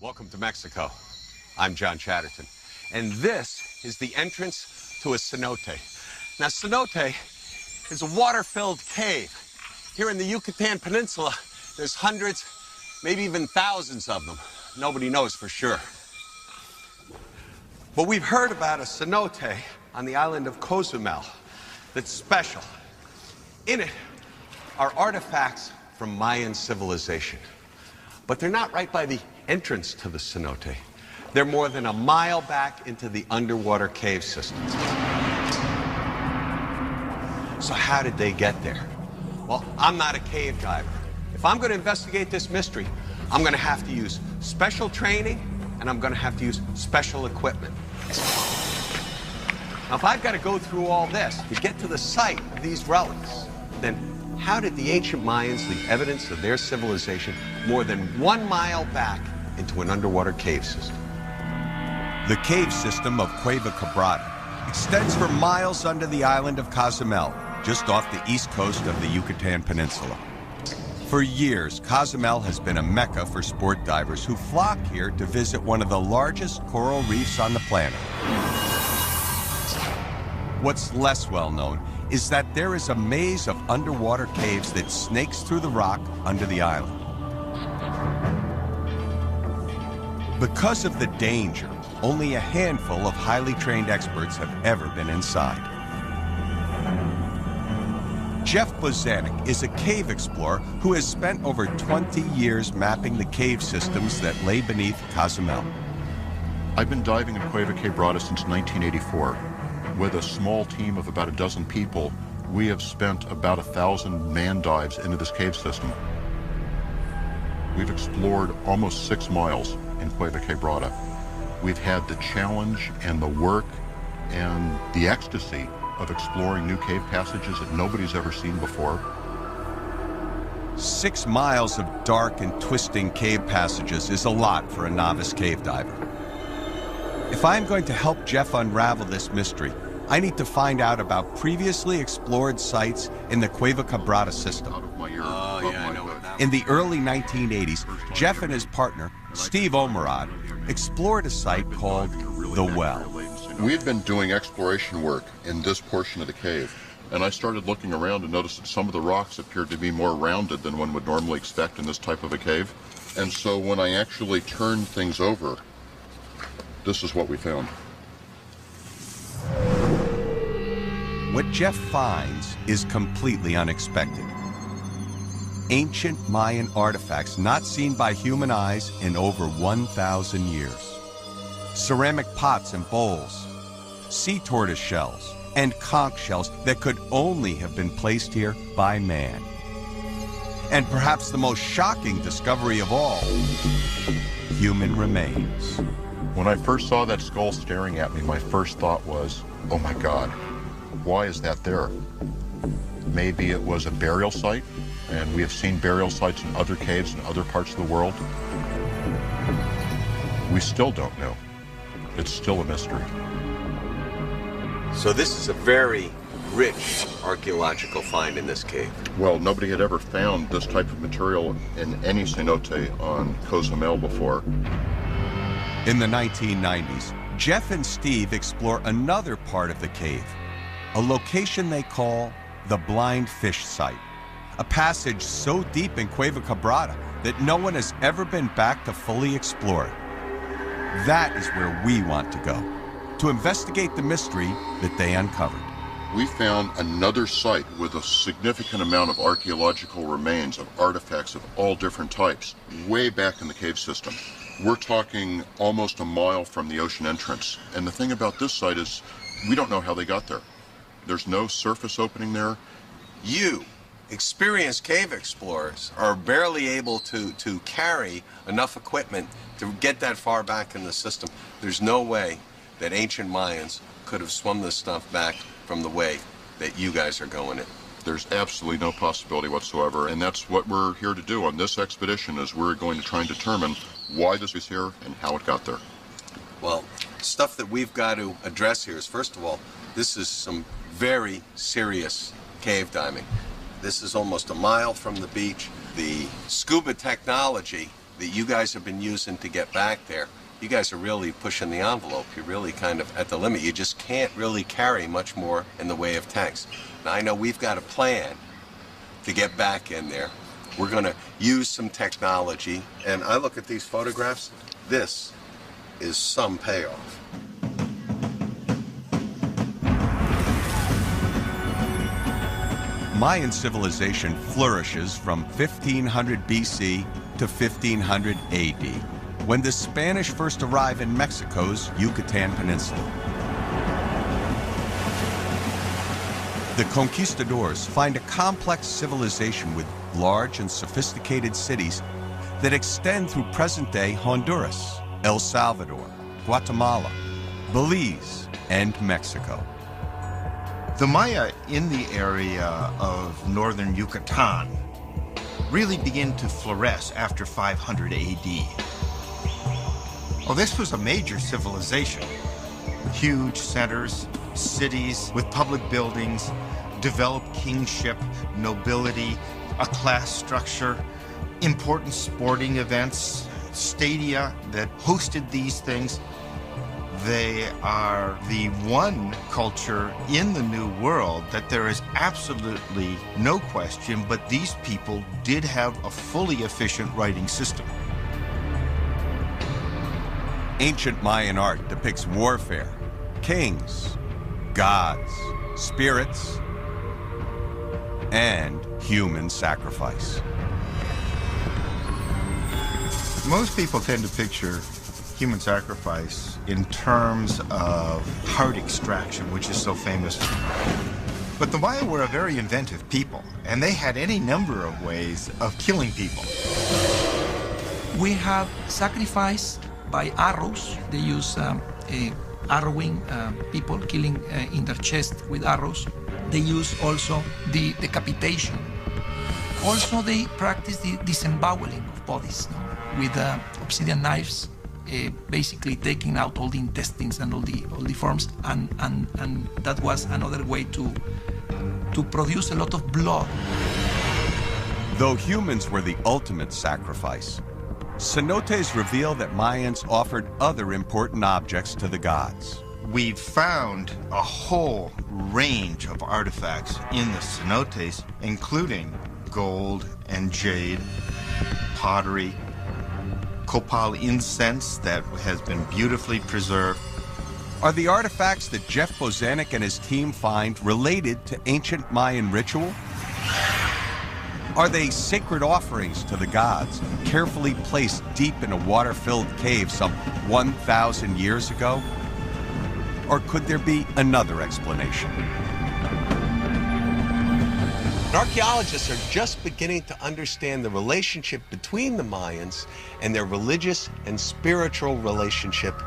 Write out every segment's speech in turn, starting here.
Welcome to Mexico. I'm John Chatterton, and this is the entrance to a cenote. Now, cenote is a water-filled cave. Here in the Yucatan Peninsula, there's hundreds, maybe even thousands of them. Nobody knows for sure. But we've heard about a cenote on the island of Cozumel that's special. In it are artifacts from Mayan civilization. But they're not right by the entrance to the cenote. They're more than a mile back into the underwater cave systems. So how did they get there? Well, I'm not a cave diver. If I'm going to investigate this mystery, I'm going to have to use special training, and I'm going to have to use special equipment. Now, if I've got to go through all this to get to the site of these relics, then how did the ancient Mayans leave evidence of their civilization more than 1 mile back into an underwater cave system? The cave system of Cueva Quebrada extends for miles under the island of Cozumel, just off the east coast of the Yucatan Peninsula. For years, Cozumel has been a mecca for sport divers who flock here to visit one of the largest coral reefs on the planet. What's less well known is that there is a maze of underwater caves that snakes through the rock under the island. Because of the danger, only a handful of highly trained experts have ever been inside. Jeff Bozanek is a cave explorer who has spent over 20 years mapping the cave systems that lay beneath Cozumel. I've been diving in Cueva Quebrada since 1984. With a small team of about a dozen people, we have spent about 1,000 man dives into this cave system. We've explored almost 6 miles in Cueva Quebrada. We've had the challenge and the work and the ecstasy of exploring new cave passages that nobody's ever seen before. 6 miles of dark and twisting cave passages is a lot for a novice cave diver. If I'm going to help Jeff unravel this mystery, I need to find out about previously explored sites in the Cueva Quebrada system. In the early 1980s, Jeff and his partner, Steve Omerod, explored a site called The Well. We had been doing exploration work in this portion of the cave, and I started looking around and noticed that some of the rocks appeared to be more rounded than one would normally expect in this type of a cave. And so when I actually turned things over, this is what we found. What Jeff finds is completely unexpected. Ancient Mayan artifacts not seen by human eyes in over 1,000 years. Ceramic pots and bowls, sea tortoise shells, and conch shells that could only have been placed here by man. And perhaps the most shocking discovery of all, human remains. When I first saw that skull staring at me, my first thought was, oh my God, why is that there? Maybe it was a burial site, and we have seen burial sites in other caves in other parts of the world. We still don't know. It's still a mystery. So this is a very rich archaeological find in this cave. Well, nobody had ever found this type of material in any cenote on Cozumel before. In the 1990s, Jeff and Steve explore another part of the cave, a location they call the Blind Fish Site, a passage so deep in Cueva Quebrada that no one has ever been back to fully explore it. That is where we want to go, to investigate the mystery that they uncovered. We found another site with a significant amount of archaeological remains of artifacts of all different types, way back in the cave system. We're talking almost a mile from the ocean entrance. And the thing about this site is we don't know how they got there. There's no surface opening there. You, experienced cave explorers, are barely able to carry enough equipment to get that far back in the system. There's no way that ancient Mayans could have swum this stuff back from the way that you guys are going it. There's absolutely no possibility whatsoever, and that's what we're here to do on this expedition, is we're going to try and determine why this is here and how it got there. Well, stuff that we've got to address here is, first of all, this is some very serious cave diving. This is almost a mile from the beach. The scuba technology that you guys have been using to get back there, you guys are really pushing the envelope. You're really kind of at the limit. You just can't really carry much more in the way of tanks. Now, I know we've got a plan to get back in there. We're going to use some technology. And I look at these photographs. This is some payoff. Mayan civilization flourishes from 1500 BC to 1500 AD, when the Spanish first arrive in Mexico's Yucatan Peninsula. The conquistadors find a complex civilization with large and sophisticated cities that extend through present-day Honduras, El Salvador, Guatemala, Belize, and Mexico. The Maya in the area of northern Yucatan really began to flourish after 500 AD. Well, this was a major civilization. Huge centers, cities with public buildings, developed kingship, nobility, a class structure, important sporting events, stadia that hosted these things. They are the one culture in the New World that there is absolutely no question, but these people did have a fully efficient writing system. Ancient Mayan art depicts warfare, kings, gods, spirits, and human sacrifice. Most people tend to picture human sacrifice in terms of heart extraction, which is so famous. But the Maya were a very inventive people, and they had any number of ways of killing people. We have sacrifice by arrows. They use arrowing people, killing in their chest with arrows. They use also the decapitation. Also, they practice the disemboweling of bodies with obsidian knives, basically taking out all the intestines and all the forms, and that was another way to produce a lot of blood. Though humans were the ultimate sacrifice, cenotes reveal that Mayans offered other important objects to the gods. We've found a whole range of artifacts in the cenotes, including gold and jade, pottery, copal incense that has been beautifully preserved. Are the artifacts that Jeff Bozanek and his team find related to ancient Mayan ritual? Are they sacred offerings to the gods, carefully placed deep in a water-filled cave some 1,000 years ago? Or could there be another explanation? Archaeologists are just beginning to understand the relationship between the Mayans and their religious and spiritual relationship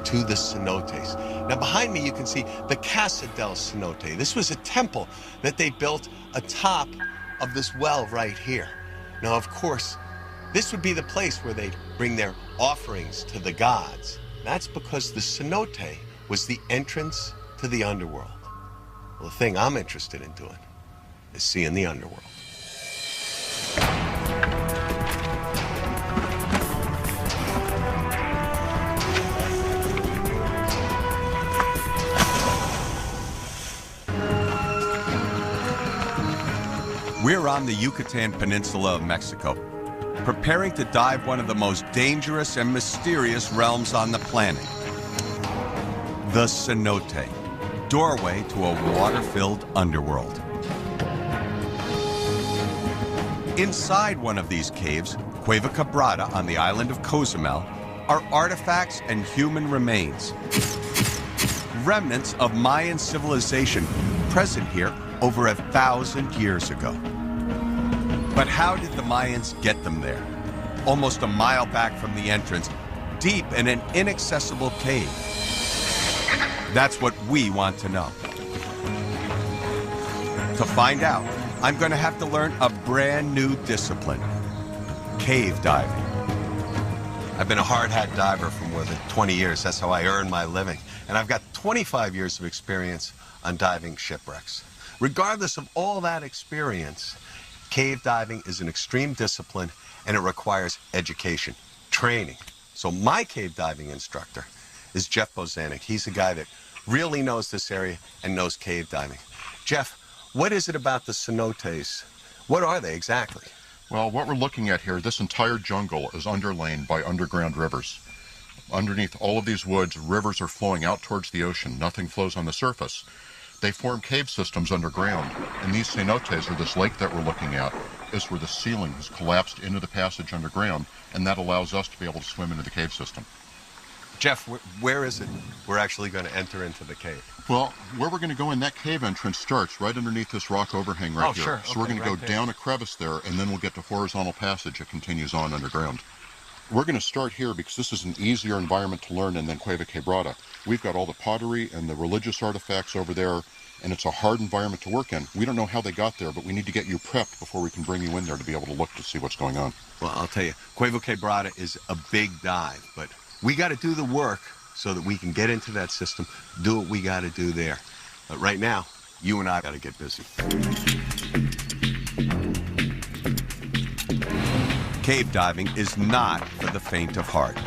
to the cenotes. Now behind me you can see the Casa del Cenote. This was a temple that they built atop of this well right here. Now of course, this would be the place where they'd bring their offerings to the gods. That's because the cenote was the entrance to the underworld. Well, the thing I'm interested in doing is seeing the underworld. We're on the Yucatan Peninsula of Mexico, preparing to dive one of the most dangerous and mysterious realms on the planet, the cenote, doorway to a water-filled underworld. Inside one of these caves, Cueva Quebrada on the island of Cozumel, are artifacts and human remains. Remnants of Mayan civilization present here over 1,000 years ago. But how did the Mayans get them there? Almost a mile back from the entrance, deep in an inaccessible cave. That's what we want to know. To find out, I'm going to have to learn a brand new discipline, cave diving. I've been a hard hat diver for more than 20 years. That's how I earn my living. And I've got 25 years of experience on diving shipwrecks. Regardless of all that experience, Cave diving is an extreme discipline and it requires education, training. So my cave diving instructor is Jeff Bozanik. He's a guy that really knows this area and knows cave diving. Jeff, what is it about the cenotes? What are they exactly? Well, what we're looking at here, this entire jungle is underlain by underground rivers. Underneath all of these woods, rivers are flowing out towards the ocean. Nothing flows on the surface. They form cave systems underground, and these cenotes, or this lake that we're looking at, is where the ceiling has collapsed into the passage underground, and that allows us to be able to swim into the cave system. Jeff, where is it we're actually going to enter into the cave? Well, where we're going to go in, that cave entrance starts right underneath this rock overhang right here. Sure. So we're going to go down a crevice there, and then we'll get to horizontal passage that continues on underground. We're going to start here because this is an easier environment to learn in than Cueva Quebrada. We've got all the pottery and the religious artifacts over there, and it's a hard environment to work in. We don't know how they got there, but we need to get you prepped before we can bring you in there to be able to look to see what's going on. Well, I'll tell you, Cueva Quebrada is a big dive, but we got to do the work so that we can get into that system, do what we got to do there. But right now, you and I got to get busy. Cave diving is not for the faint of heart.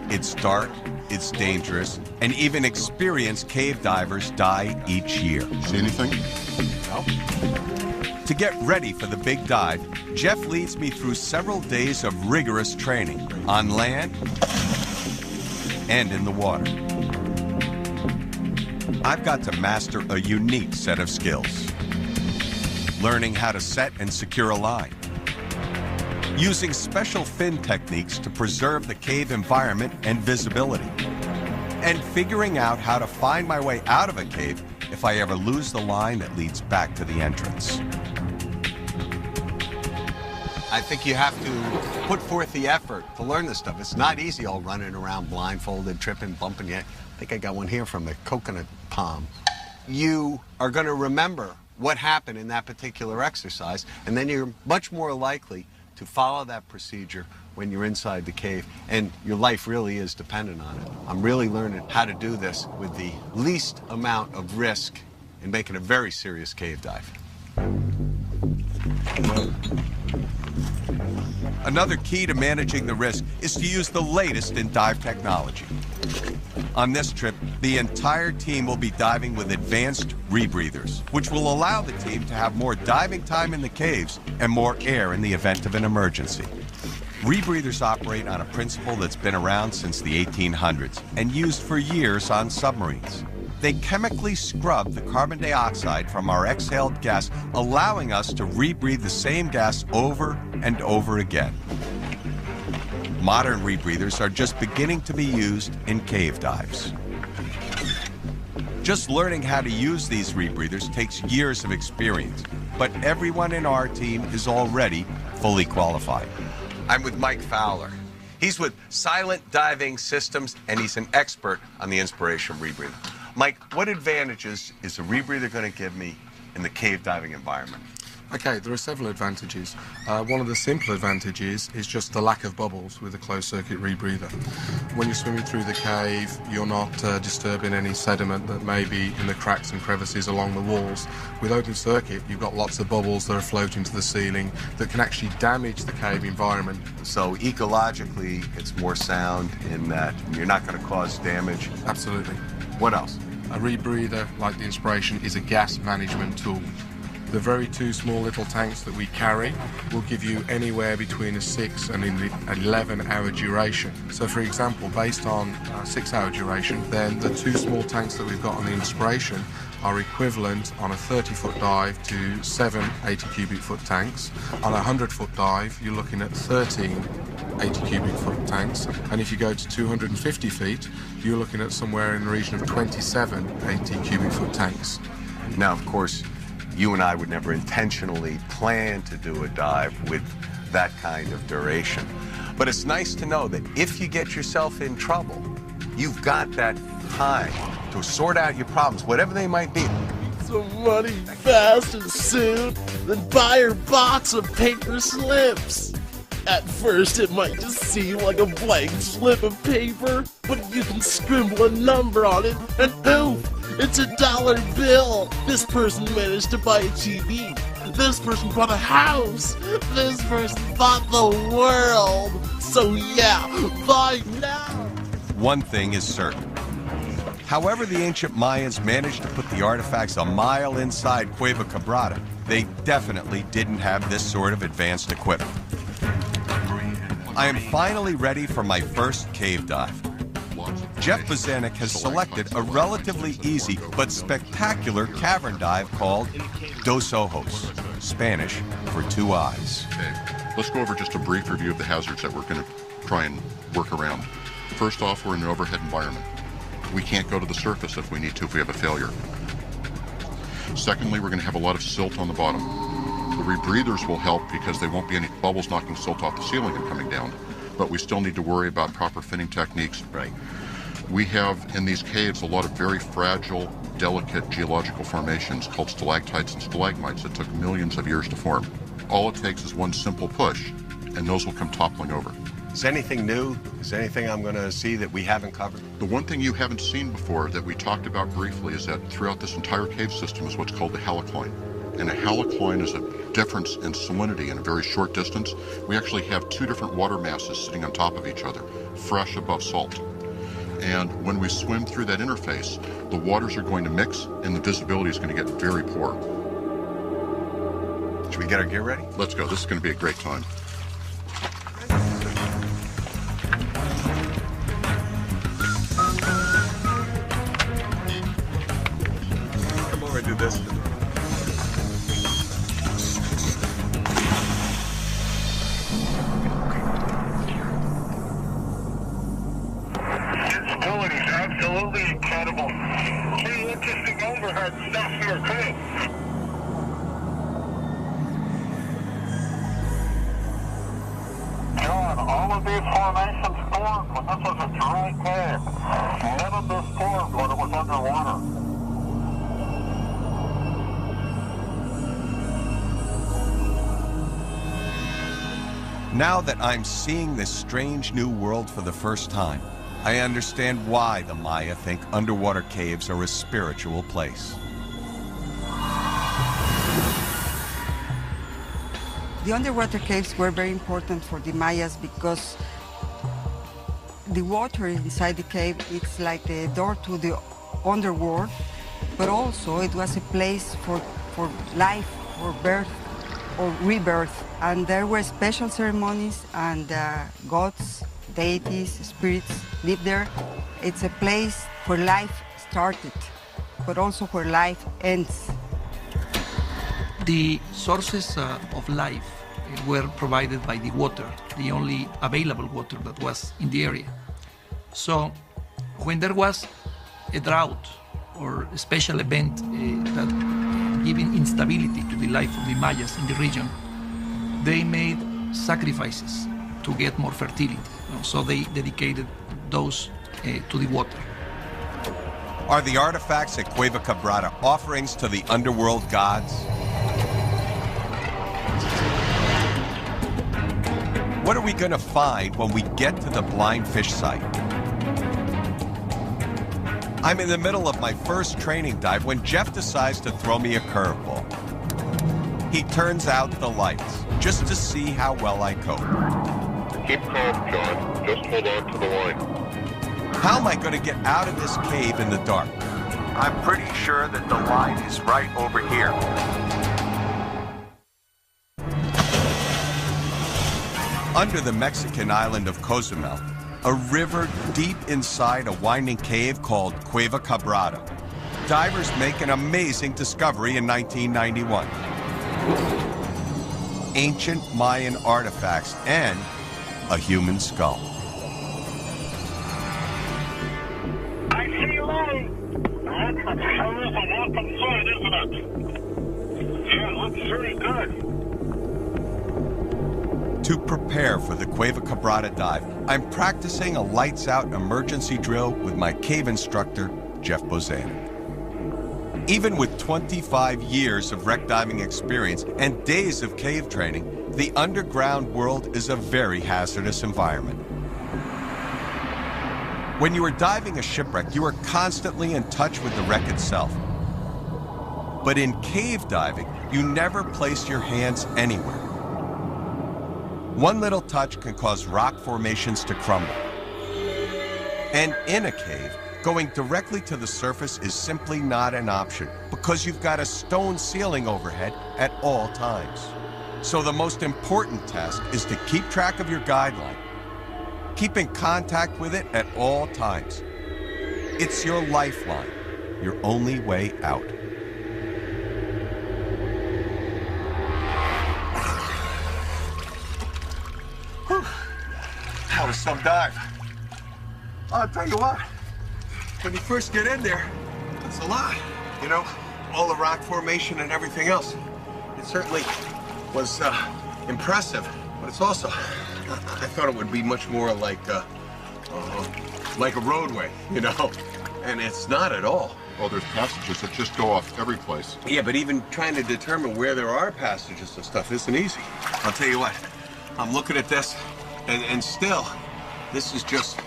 It's dark, it's dangerous, and even experienced cave divers die each year. See anything? To get ready for the big dive, Jeff leads me through several days of rigorous training on land and in the water. I've got to master a unique set of skills. Learning how to set and secure a line. Using special fin techniques to preserve the cave environment and visibility. And figuring out how to find my way out of a cave if I ever lose the line that leads back to the entrance. I think you have to put forth the effort to learn this stuff. It's not easy all running around blindfolded, tripping, bumping yet. I think I got one here from the coconut palm. You are going to remember what happened in that particular exercise, and then you're much more likely to follow that procedure when you're inside the cave, and your life really is dependent on it. I'm really learning how to do this with the least amount of risk in making a very serious cave dive. Another key to managing the risk is to use the latest in dive technology. On this trip, the entire team will be diving with advanced rebreathers, which will allow the team to have more diving time in the caves and more air in the event of an emergency. Rebreathers operate on a principle that's been around since the 1800s and used for years on submarines. They chemically scrub the carbon dioxide from our exhaled gas, allowing us to rebreathe the same gas over and over again. Modern rebreathers are just beginning to be used in cave dives. Just learning how to use these rebreathers takes years of experience, but everyone in our team is already fully qualified. I'm with Mike Fowler. He's with Silent Diving Systems, and he's an expert on the Inspiration rebreather. Mike, what advantages is a rebreather going to give me in the cave diving environment? Okay, there are several advantages. One of the simple advantages is just the lack of bubbles with a closed-circuit rebreather. When you're swimming through the cave, you're not disturbing any sediment that may be in the cracks and crevices along the walls. With open circuit, you've got lots of bubbles that are floating to the ceiling that can actually damage the cave environment. So ecologically, it's more sound in that you're not going to cause damage. Absolutely. What else? A rebreather, like the Inspiration, is a gas management tool. The very two small little tanks that we carry will give you anywhere between a 6 and an 11-hour duration. So for example, based on a 6-hour duration, then the two small tanks that we've got on the Inspiration are equivalent on a 30-foot dive to 7 80 cubic foot tanks. On a 100-foot dive, you're looking at 13 80 cubic foot tanks, and if you go to 250 feet, you're looking at somewhere in the region of 27 80 cubic foot tanks. Now, of course, you and I would never intentionally plan to do a dive with that kind of duration. But it's nice to know that if you get yourself in trouble, you've got that time to sort out your problems, whatever they might be. Some money fast and soon, then buy her box of paper slips. At first, it might just seem like a blank slip of paper, but you can scribble a number on it, and poof! It's a $1 bill! This person managed to buy a TV. This person bought a house. This person bought the world. So yeah, buy now. One thing is certain. However the ancient Mayans managed to put the artifacts a mile inside Cueva Quebrada, they definitely didn't have this sort of advanced equipment. I am finally ready for my first cave dive. Jeff Bozanic has selected a relatively easy but spectacular cavern dive called Dos Ojos, Spanish for 2 eyes. Okay, let's go over just a brief review of the hazards that we're going to try and work around. First off, we're in an overhead environment. We can't go to the surface if we need to if we have a failure. Secondly, we're going to have a lot of silt on the bottom. The rebreathers will help because there won't be any bubbles knocking silt off the ceiling and coming down, but we still need to worry about proper fitting techniques. Right. We have in these caves a lot of very fragile, delicate geological formations called stalactites and stalagmites that took millions of years to form. All it takes is one simple push, and those will come toppling over. Is anything new? Is there anything I'm going to see that we haven't covered? The one thing you haven't seen before that we talked about briefly is that throughout this entire cave system is what's called the halocline. And a halocline is a difference in salinity in a very short distance. We actually have 2 different water masses sitting on top of each other, fresh above salt. And when we swim through that interface, the waters are going to mix and the visibility is going to get very poor. Should we get our gear ready? Let's go. This is going to be a great time. Come over and do this. Visibility is absolutely incredible. Pretty interesting overhead stuff here, too. John, all of these formations formed when this was a dry cave. None of this formed when it was underwater. Now that I'm seeing this strange new world for the first time, I understand why the Maya think underwater caves are a spiritual place. The underwater caves were very important for the Mayas because the water inside the cave is like the door to the underworld, but also it was a place for life, for birth or rebirth. And there were special ceremonies and gods, deities, spirits lived there. It's a place where life started, but also where life ends. The sources of life were provided by the water, the only available water that was in the area. So when there was a drought or a special event that giving instability to the life of the Mayas in the region, they made sacrifices to get more fertility. So they dedicated those to the water. Are the artifacts at Cueva Quebrada offerings to the underworld gods? What are we going to find when we get to the blind fish site? I'm in the middle of my first training dive when Jeff decides to throw me a curveball. He turns out the lights just to see how well I cope. Keep calm, John. Just hold on to the line. How am I going to get out of this cave in the dark? I'm pretty sure that the line is right over here. Under the Mexican island of Cozumel, a river deep inside a winding cave called Cueva Quebrada, divers make an amazing discovery in 1991. Ancient Mayan artifacts and a human skull. I see light. That's a hell of a welcome sight, isn't it? Yeah, it looks very good. To prepare for the Cueva Quebrada dive, I'm practicing a lights-out emergency drill with my cave instructor, Jeff Bozanic. Even with 25 years of wreck diving experience and days of cave training, the underground world is a very hazardous environment. When you are diving a shipwreck, you are constantly in touch with the wreck itself. But in cave diving, you never place your hands anywhere. One little touch can cause rock formations to crumble. And in a cave, going directly to the surface is simply not an option because you've got a stone ceiling overhead at all times. So the most important task is to keep track of your guideline. Keep in contact with it at all times. It's your lifeline, your only way out. That was some dive. I'll tell you what, when you first get in there, it's a lot. You know, all the rock formation and everything else. It certainly was impressive, but it's also, I thought it would be much more like a roadway, you know, and it's not at all. Oh, there's passages that just go off every place. Yeah, but even trying to determine where there are passages and stuff isn't easy. I'll tell you what, I'm looking at this, and still, this is just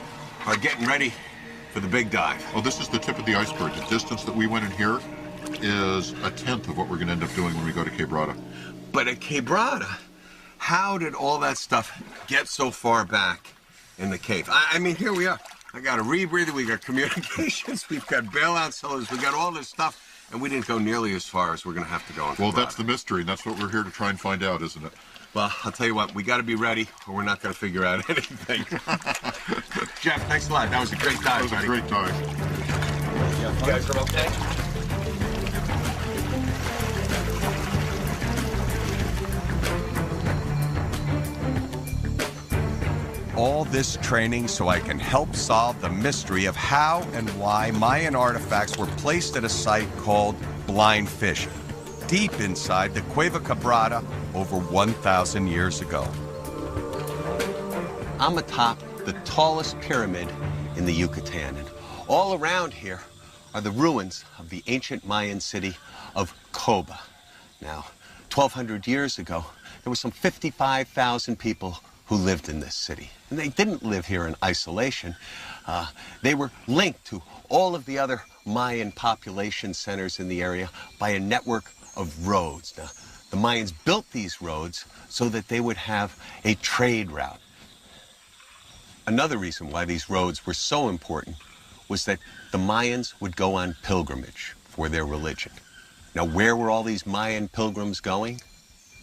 our getting ready for the big dive. Oh, this is the tip of the iceberg. The distance that we went in here is a tenth of what we're going to end up doing when we go to Quebrada. But at Quebrada, how did all that stuff get so far back in the cave? I mean, here we are. I got a rebreather, we got communications, we've got bailout cylinders, we got all this stuff, and we didn't go nearly as far as we're going to have to go. Well, that's the mystery, and that's what we're here to try and find out, isn't it? Well, I'll tell you what, we got to be ready, or we're not going to figure out anything. Jeff, thanks a lot. That was a great dive, That was a great dive. You guys are okay? All this training so I can help solve the mystery of how and why Mayan artifacts were placed at a site called Blind Fish, deep inside the Cueva Quebrada over 1,000 years ago. I'm atop the tallest pyramid in the Yucatan, and all around here are the ruins of the ancient Mayan city of Coba. Now, 1,200 years ago, there were some 55,000 people who lived in this city. And they didn't live here in isolation. They were linked to all of the other Mayan population centers in the area by a network of roads. Now, the Mayans built these roads so that they would have a trade route. Another reason why these roads were so important was that the Mayans would go on pilgrimage for their religion. Now, where were all these Mayan pilgrims going?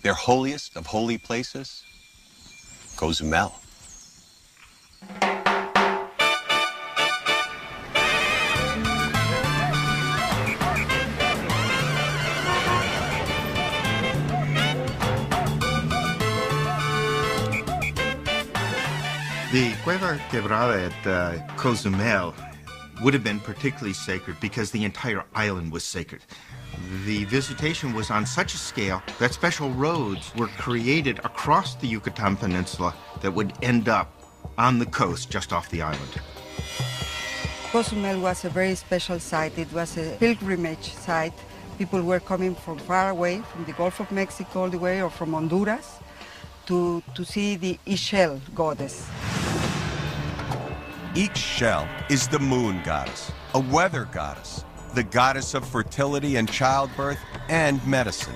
Their holiest of holy places? Cozumel. The Cueva Quebrada at Cozumel would have been particularly sacred because the entire island was sacred. The visitation was on such a scale that special roads were created across the Yucatan Peninsula that would end up on the coast just off the island. Cozumel was a very special site. It was a pilgrimage site. People were coming from far away, from the Gulf of Mexico all the way, or from Honduras, to see the Ixchel goddess. Ixchel is the moon goddess, a weather goddess, the goddess of fertility and childbirth and medicine.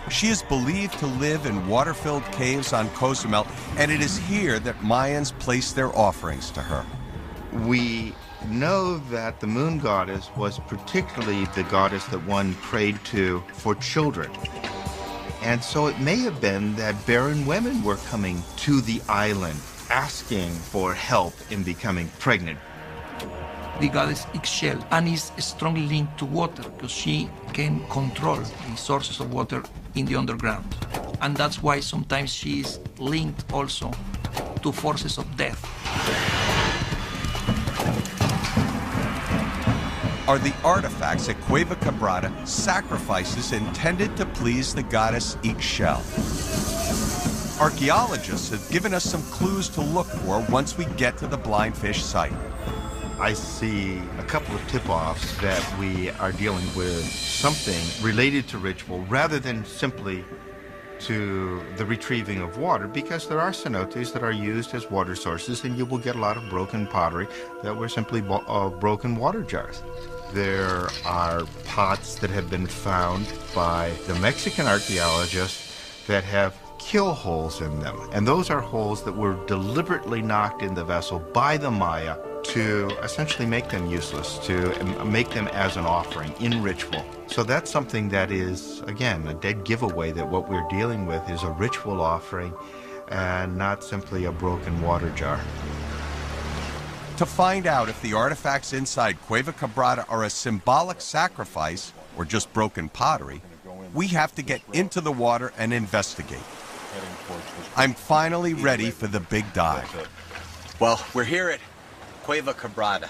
She is believed to live in water-filled caves on Cozumel, and it is here that Mayans place their offerings to her. We know that the moon goddess was particularly the goddess that one prayed to for children. And so it may have been that barren women were coming to the island asking for help in becoming pregnant. The goddess Ixchel, and is strongly linked to water because she can control the sources of water in the underground. And that's why sometimes she is linked also to forces of death. Are the artifacts at Cueva Quebrada sacrifices intended to please the goddess Ixchel? Archaeologists have given us some clues to look for once we get to the Blind Fish site. I see a couple of tip-offs that we are dealing with something related to ritual rather than simply to the retrieving of water, because there are cenotes that are used as water sources, and you will get a lot of broken pottery that were simply broken water jars. There are pots that have been found by the Mexican archaeologists that have kill holes in them. And those are holes that were deliberately knocked in the vessel by the Maya to essentially make them useless, to make them as an offering in ritual. So that's something that is, again, a dead giveaway that what we're dealing with is a ritual offering and not simply a broken water jar. To find out if the artifacts inside Cueva Quebrada are a symbolic sacrifice or just broken pottery, we have to get into the water and investigate. I'm finally ready for the big dive. Well, we're here at Cueva Quebrada,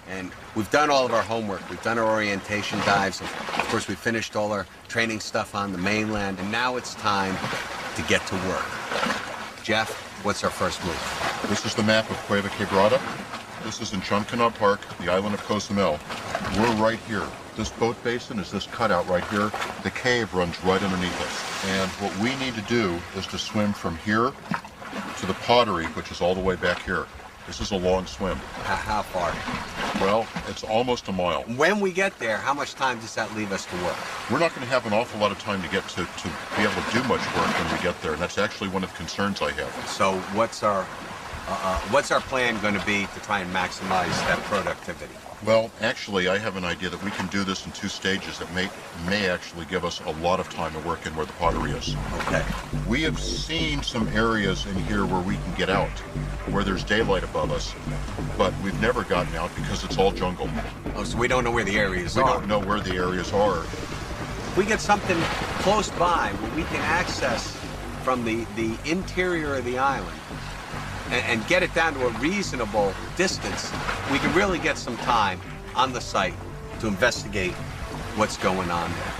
and we've done all of our homework. We've done our orientation dives. Of course, we finished all our training stuff on the mainland, and now it's time to get to work. Jeff, what's our first move? This is the map of Cueva Quebrada. This is in Chumcana Park, the island of Cozumel. We're right here. This boat basin is this cutout right here. The cave runs right underneath us. And what we need to do is to swim from here to the pottery, which is all the way back here. This is a long swim. How far? Well, it's almost a mile. When we get there, how much time does that leave us to work? We're not going to have an awful lot of time to get to be able to do much work when we get there, and that's actually one of the concerns I have. So what's our plan going to be to try and maximize that productivity? Well, actually, I have an idea that we can do this in 2 stages that may actually give us a lot of time to work in where the pottery is. Okay. We have seen some areas in here where we can get out, where there's daylight above us, but we've never gotten out because it's all jungle. Oh, so we don't know where the areas are. We don't know where the areas are. If we get something close by where we can access from the interior of the island and get it down to a reasonable distance, we can really get some time on the site to investigate what's going on there.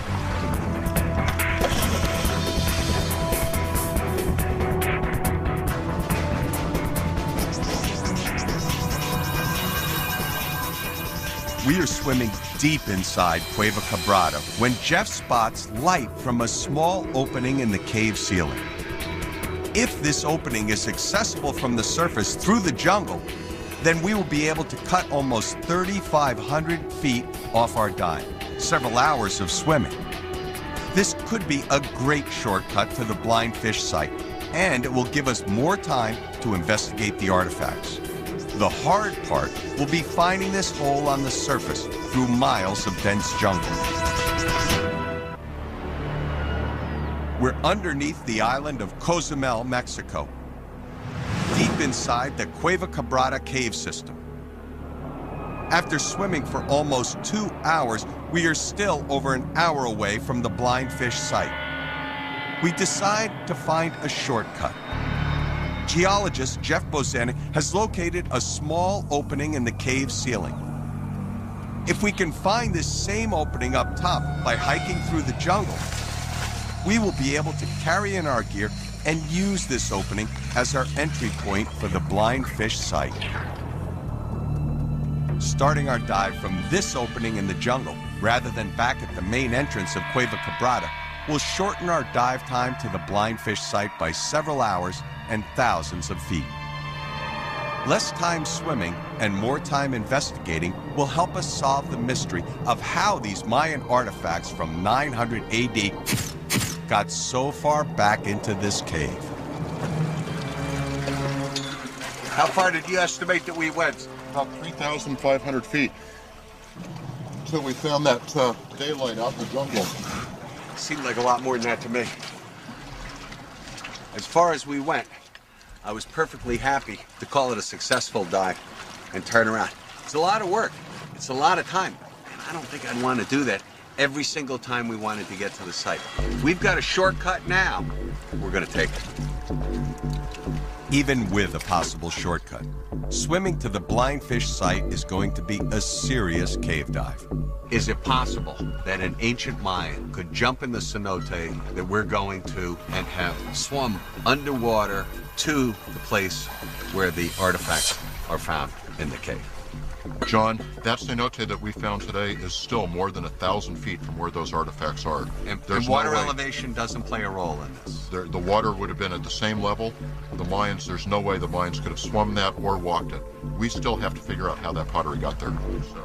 We are swimming deep inside Cueva Quebrada when Jeff spots light from a small opening in the cave ceiling. If this opening is accessible from the surface through the jungle, then we will be able to cut almost 3,500 feet off our dive, several hours of swimming. This could be a great shortcut to the blind fish site, and it will give us more time to investigate the artifacts. The hard part will be finding this hole on the surface through miles of dense jungle. We're underneath the island of Cozumel, Mexico, deep inside the Cueva Quebrada cave system. After swimming for almost 2 hours, we are still over an hour away from the blind fish site. We decide to find a shortcut. Geologist Jeff Bozanic has located a small opening in the cave ceiling. If we can find this same opening up top by hiking through the jungle, we will be able to carry in our gear and use this opening as our entry point for the blind fish site. Starting our dive from this opening in the jungle, rather than back at the main entrance of Cueva Quebrada, will shorten our dive time to the blind fish site by several hours and thousands of feet. Less time swimming and more time investigating will help us solve the mystery of how these Mayan artifacts from 900 AD got so far back into this cave. How far did you estimate that we went? About 3,500 feet until we found that daylight out in the jungle. Seemed like a lot more than that to me. As far as we went, I was perfectly happy to call it a successful dive and turn around. It's a lot of work. It's a lot of time. And I don't think I'd want to do that every single time we wanted to get to the site. We've got a shortcut now. We're going to take it. Even with a possible shortcut, swimming to the blind fish site is going to be a serious cave dive. Is it possible that an ancient Mayan could jump in the cenote that we're going to and have swum underwater to the place where the artifacts are found in the cave? John, that cenote that we found today is still more than 1,000 feet from where those artifacts are. And There's water no way. elevation doesn't play a role in this. The water would have been at the same level. The Mayans, there's no way the Mayans could have swum that or walked it. We still have to figure out how that pottery got there. So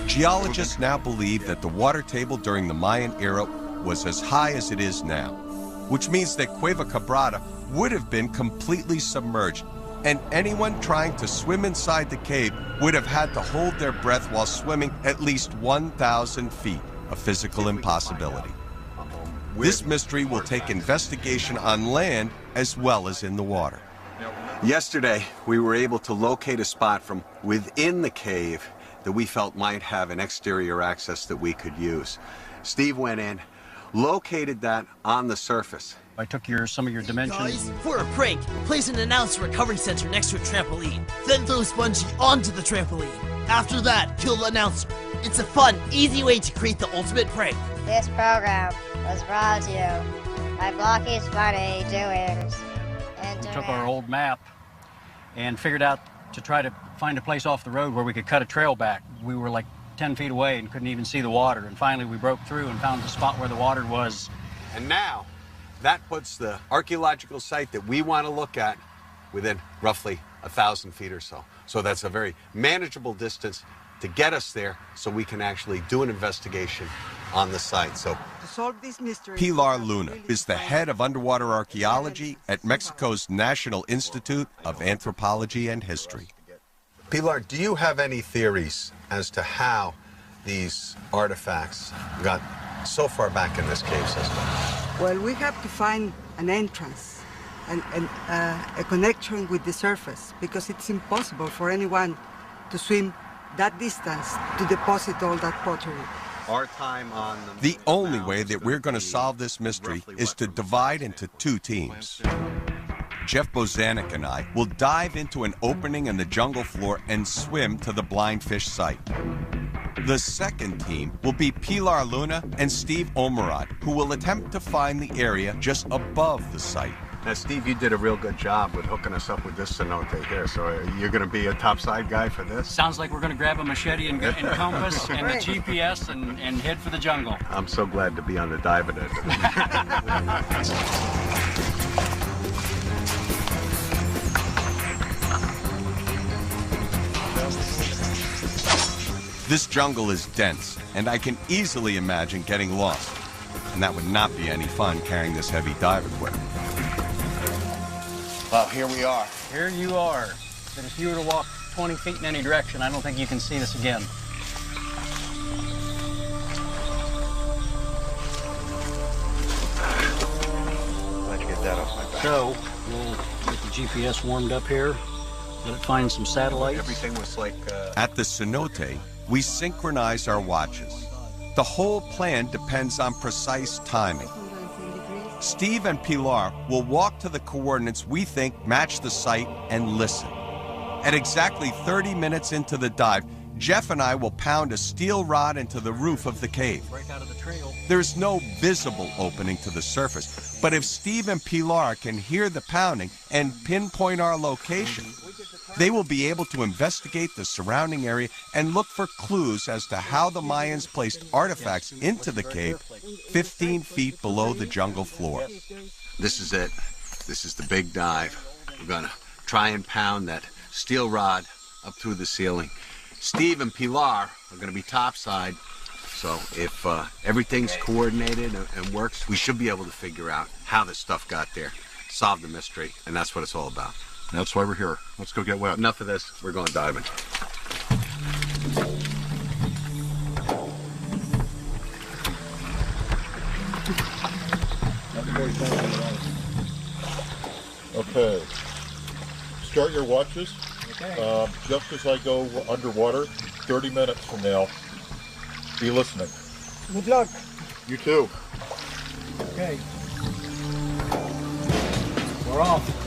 Geologists now believe that the water table during the Mayan era was as high as it is now, which means that Cueva Quebrada would have been completely submerged, and anyone trying to swim inside the cave would have had to hold their breath while swimming at least 1,000 feet, a physical impossibility. This mystery will take investigation on land as well as in the water. Yesterday, we were able to locate a spot from within the cave that we felt might have an exterior access that we could use. Steve went in, located that on the surface. I took some of your dimensions. Guys, for a prank, place an announced recovery center next to a trampoline. Then throw Spongy onto the trampoline. After that, kill the announcer. It's a fun, easy way to create the ultimate prank. This program was brought to you by Blocky's Funny Doings. We took our old map and figured out to try to find a place off the road where we could cut a trail back. We were like 10 feet away and couldn't even see the water. And finally we broke through and found the spot where the water was. And now, that puts the archaeological site that we want to look at within roughly 1,000 feet or so. So that's a very manageable distance to get us there so we can actually do an investigation on the site. So To solve this mystery, Pilar Luna is the head of underwater archaeology at Mexico's National Institute of Anthropology and History. Pilar, do you have any theories as to how these artifacts got so far back in this cave system? Well, we have to find an entrance and a connection with the surface, because it's impossible for anyone to swim that distance to deposit all that pottery. Our time on The only way that we're going to solve this mystery is to divide into two teams. Jeff Bozanik and I will dive into an opening in the jungle floor and swim to the blind fish site. The second team will be Pilar Luna and Steve Omerod, who will attempt to find the area just above the site. Now, Steve, you did a real good job with hooking us up with this cenote here. So you're going to be a topside guy for this? Sounds like we're going to grab a machete and compass and the GPS and head for the jungle. I'm so glad to be on the diving end. This jungle is dense, and I can easily imagine getting lost. And that would not be any fun carrying this heavy dive equipment. Well, here we are. Here you are. But if you were to walk 20 feet in any direction, I don't think you can see this again. Glad you get that off my back. So, we'll get the GPS warmed up here, let it find some satellites. Everything was like... At the cenote, we synchronize our watches. The whole plan depends on precise timing. Steve and Pilar will walk to the coordinates we think match the site and listen. At exactly 30 minutes into the dive, Jeff and I will pound a steel rod into the roof of the cave. Break out of the trail. There's no visible opening to the surface, but if Steve and Pilar can hear the pounding and pinpoint our location, they will be able to investigate the surrounding area and look for clues as to how the Mayans placed artifacts into the cave 15 feet below the jungle floor. This is it. This is the big dive. We're going to try and pound that steel rod up through the ceiling. Steve and Pilar are going to be topside, so if everything's coordinated and works, we should be able to figure out how this stuff got there, solve the mystery, and that's what it's all about. That's why we're here. Let's go get wet. Enough of this. We're going diving. Okay. Start your watches. Okay. Just as I go underwater, 30 minutes from now, be listening. Good luck. You too. Okay. We're off.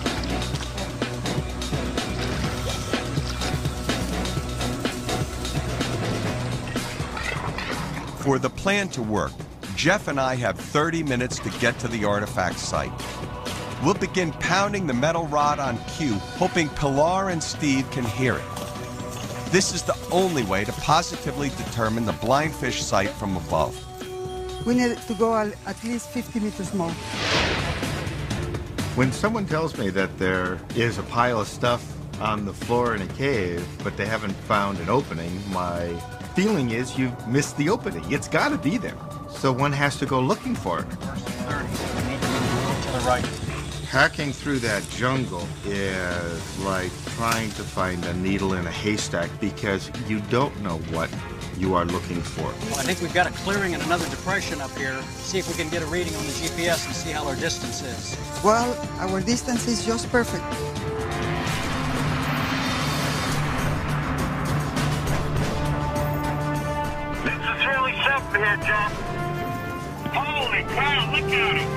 For the plan to work, Jeff and I have 30 minutes to get to the artifact site. We'll begin pounding the metal rod on cue, hoping Pilar and Steve can hear it. This is the only way to positively determine the blind fish site from above. We need to go at least 50 meters more. When someone tells me that there is a pile of stuff on the floor in a cave, but they haven't found an opening, my feeling is you've missed the opening. It's got to be there. So one has to go looking for it. First and 30, so we need to move to the right. Hacking through that jungle is like trying to find a needle in a haystack because you don't know what you are looking for. Well, I think we've got a clearing and another depression up here. See if we can get a reading on the GPS and see how our distance is. Well, our distance is just perfect. This is really something here, Jeff. Holy cow, look at him.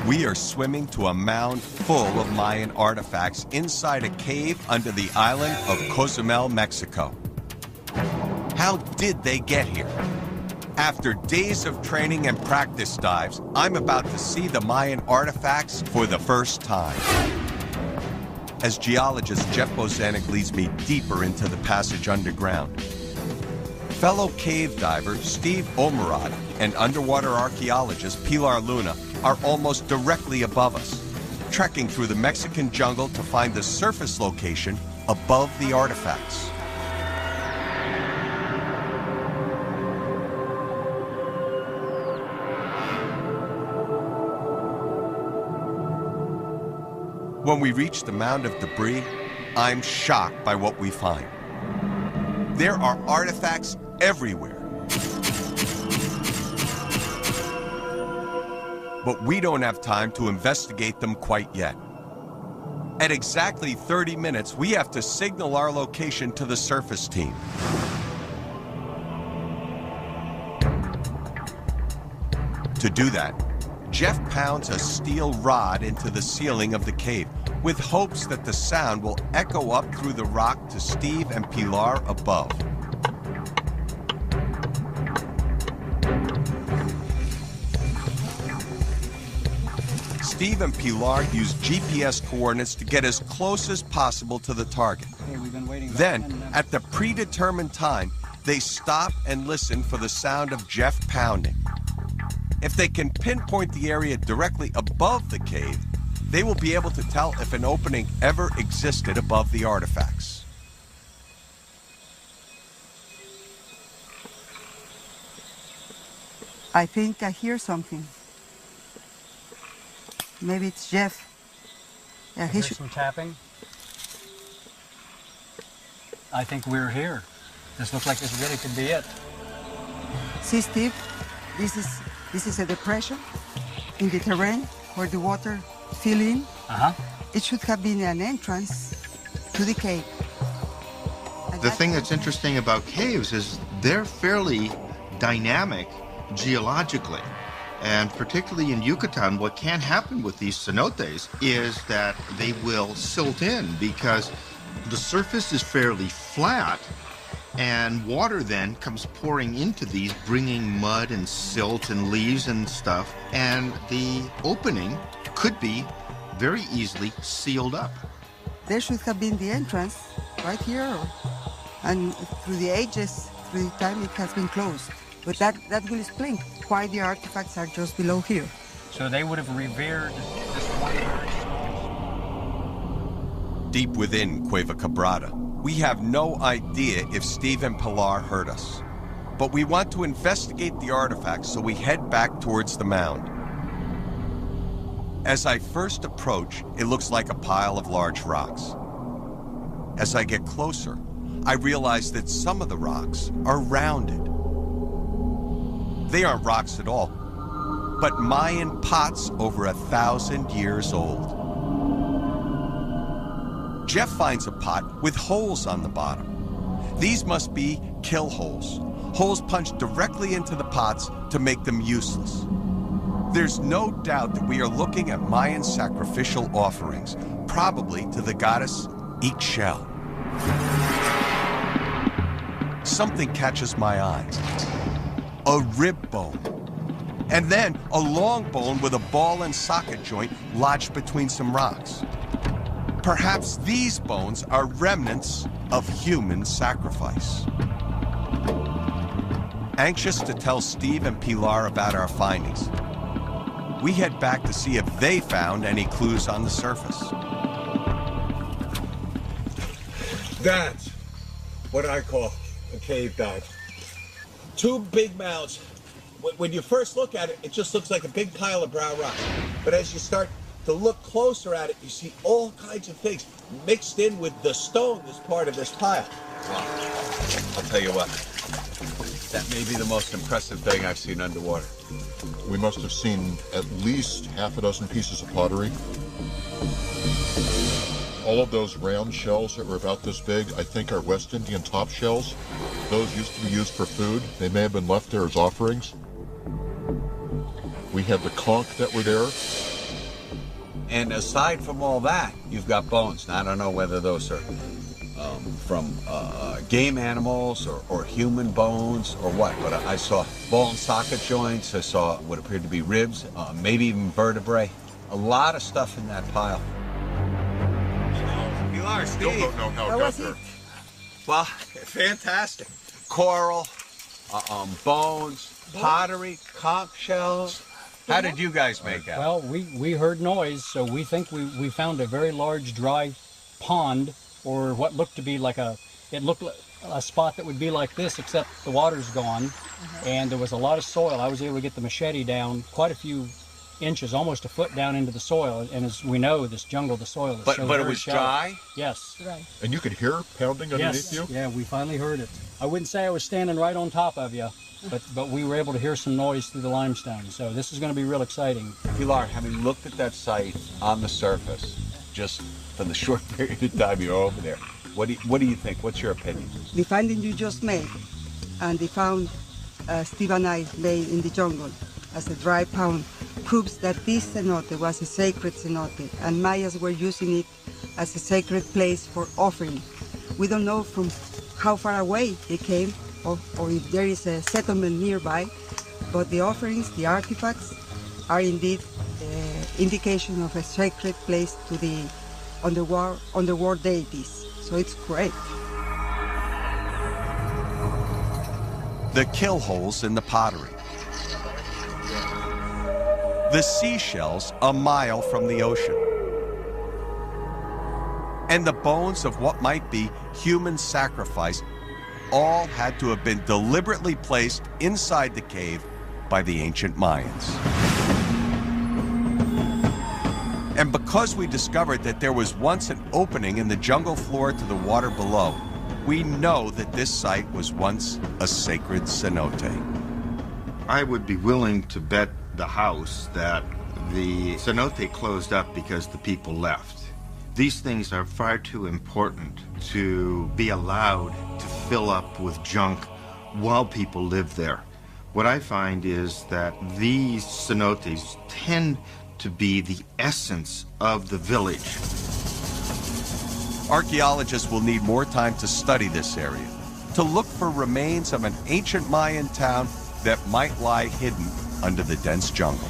We are swimming to a mound full of Mayan artifacts inside a cave under the island of Cozumel, Mexico. How did they get here? After days of training and practice dives, I'm about to see the Mayan artifacts for the first time. As geologist Jeff Bozanik leads me deeper into the passage underground, fellow cave diver Steve Omerod and underwater archaeologist Pilar Luna are almost directly above us, trekking through the Mexican jungle to find the surface location above the artifacts. When we reach the mound of debris, I'm shocked by what we find. There are artifacts everywhere. But we don't have time to investigate them quite yet. At exactly 30 minutes, we have to signal our location to the surface team. To do that, Jeff pounds a steel rod into the ceiling of the cave with hopes that the sound will echo up through the rock to Steve and Pilar above. Steve and Pilar use GPS coordinates to get as close as possible to the target. Okay, we've been waiting about 10 Then, minutes. at the predetermined time, they stop and listen for the sound of Jeff pounding. If they can pinpoint the area directly above the cave, they will be able to tell if an opening ever existed above the artifacts. I think I hear something. Maybe it's Jeff. Yeah, he Here's should. some tapping. I think we're here. This looks like this really could be it. See, Steve, this is a depression in the terrain where the water fill in. Uh-huh. It should have been an entrance to the cave. And The thing that's interesting about caves is they're fairly dynamic geologically. And particularly in Yucatan, what can happen with these cenotes is that they will silt in because the surface is fairly flat and water then comes pouring into these, bringing mud and silt and leaves and stuff. And the opening could be very easily sealed up. there should have been the entrance right here, and through the ages, through the time, it has been closed. But that will explain why the artifacts are just below here. So they would have revered this one very soil. Deep within Cueva Quebrada, we have no idea if Steve and Pilar heard us. But we want to investigate the artifacts, so we head back towards the mound. As I first approach, it looks like a pile of large rocks. As I get closer, I realize that some of the rocks are rounded. They aren't rocks at all, but Mayan pots over 1,000 years old. Jeff finds a pot with holes on the bottom. These must be kill holes, holes punched directly into the pots to make them useless. There's no doubt that we are looking at Mayan sacrificial offerings, probably to the goddess Ixchel. Something catches my eyes. A rib bone. And then a long bone with a ball and socket joint lodged between some rocks. Perhaps these bones are remnants of human sacrifice. Anxious to tell Steve and Pilar about our findings, we head back to see if they found any clues on the surface. That's what I call a cave dive. Two big mounds. When you first look at it, it just looks like a big pile of brown rock. But as you start to look closer at it, you see all kinds of things mixed in with the stone that's part of this pile. Wow. I'll tell you what, that may be the most impressive thing I've seen underwater. We must have seen at least half a dozen pieces of pottery. All of those round shells that were about this big, I think, are West Indian top shells. Those used to be used for food. They may have been left there as offerings. We had the conch that were there. And aside from all that, you've got bones. Now, I don't know whether those are from game animals or human bones or what, but I saw ball and socket joints. I saw what appeared to be ribs, maybe even vertebrae. A lot of stuff in that pile. Still don't know how it got there. Well, fantastic. Coral, bones, pottery, conch shells. How did you guys make out? Well, we heard noise, so we think we found a very large dry pond, or what looked to be like it looked like a spot that would be like this, except the water's gone, and there was a lot of soil. I was able to get the machete down quite a few inches, almost a foot down into the soil, and as we know, this jungle, the soil is But it was shallow. dry? Yes. Right. And you could hear pounding underneath you? Yeah, we finally heard it. I wouldn't say I was standing right on top of you, but we were able to hear some noise through the limestone, so this is going to be real exciting. Pilar, having looked at that site on the surface, just for the short period of time you're over there, what do you think? What's your opinion? The finding you just made, and the found Steve and I made in the jungle as a dry pound, proves that this cenote was a sacred cenote, and Mayas were using it as a sacred place for offering. We don't know from how far away they came, or if there is a settlement nearby, but the offerings, the artifacts, are indeed indication of a sacred place to the underworld deities. So it's great. The kill holes in the pottery. The seashells a mile from the ocean. And the bones of what might be human sacrifice all had to have been deliberately placed inside the cave by the ancient Mayans. And because we discovered that there was once an opening in the jungle floor to the water below, we know that this site was once a sacred cenote. I would be willing to bet the house that the cenote closed up because the people left. These things are far too important to be allowed to fill up with junk while people live there. What I find is that these cenotes tend to be the essence of the village. Archaeologists will need more time to study this area, to look for remains of an ancient Mayan town that might lie hidden under the dense jungle.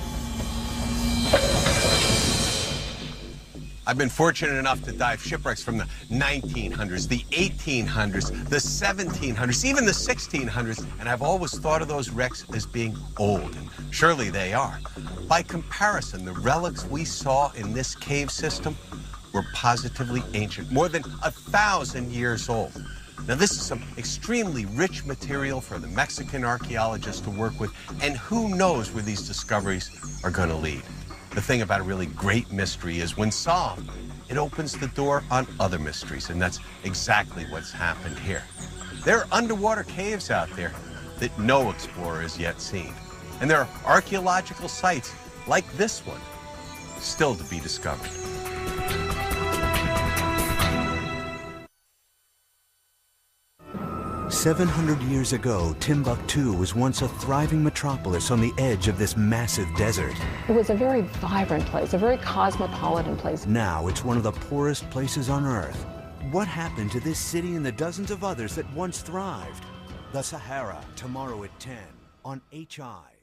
I've been fortunate enough to dive shipwrecks from the 1900s, the 1800s, the 1700s, even the 1600s, and I've always thought of those wrecks as being old, and surely they are. By comparison, the relics we saw in this cave system were positively ancient, more than 1,000 years old. Now, this is some extremely rich material for the Mexican archaeologists to work with, and who knows where these discoveries are going to lead. The thing about a really great mystery is when solved, it opens the door on other mysteries, and that's exactly what's happened here. There are underwater caves out there that no explorer has yet seen, and there are archaeological sites like this one still to be discovered. "700 years ago, Timbuktu was once a thriving metropolis on the edge of this massive desert. It was a very vibrant place, a very cosmopolitan place. Now it's one of the poorest places on Earth. What happened to this city and the dozens of others that once thrived? The Sahara, tomorrow at 10 on HI.